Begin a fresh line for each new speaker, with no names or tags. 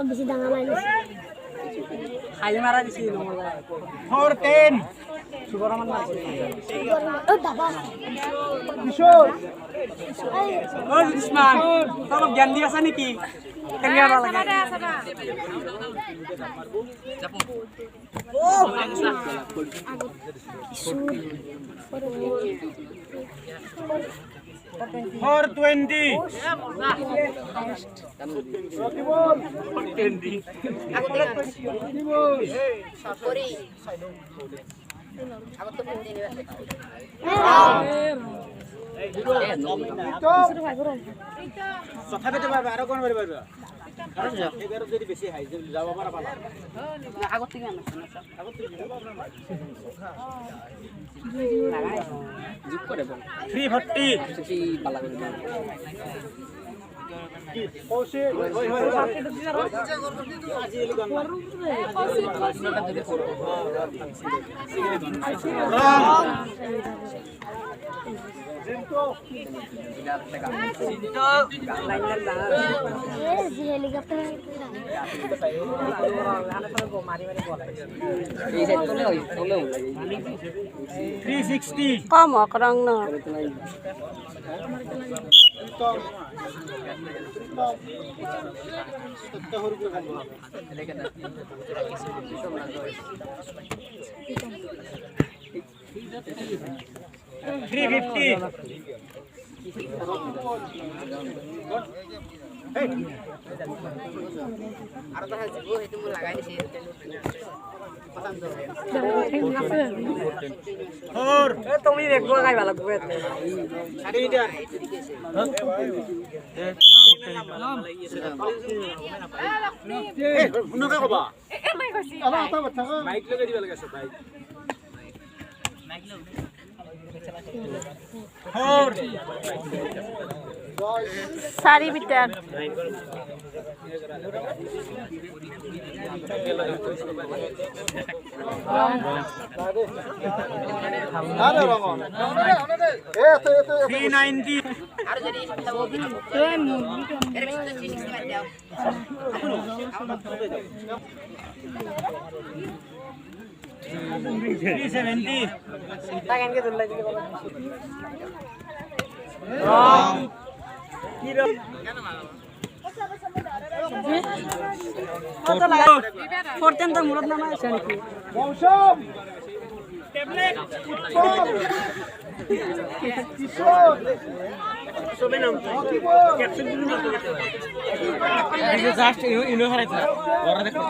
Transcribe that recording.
বেশি ডাঙা মাইনাস
খাই মারা দিছি নমলা
410
সুবরমান মারছে
ও বাবা
কিশোর
ও উসমান তোর জ্ঞান দি আছে নাকি কেঙ্গা ভালো লাগে ও
420 কথা পেতে পারবে আরো কোন পারবে এবারে যদি বেশি হাই যাব পারা পালা
আগত থেকে আনা আগত থেকে যোগ করে বল
340
কি পালা করে দাও
ওসে ওই আজি এলি গান
হেলিকপ্টার
মারি মারি বলে এই সাইড তোলে ওই তোলে
360
কম অকরং না তুমি দেখবো গাই ভালো করে सारी बिटर পর্যন্ত মুরদ নামা আছে নাকি
মৌসুম ট্যাবলেট উৎপল কিশোর সবে নাম ক্যাপসুল দিন না জাস্ট ইনো হারাইতা ওরা দেখতে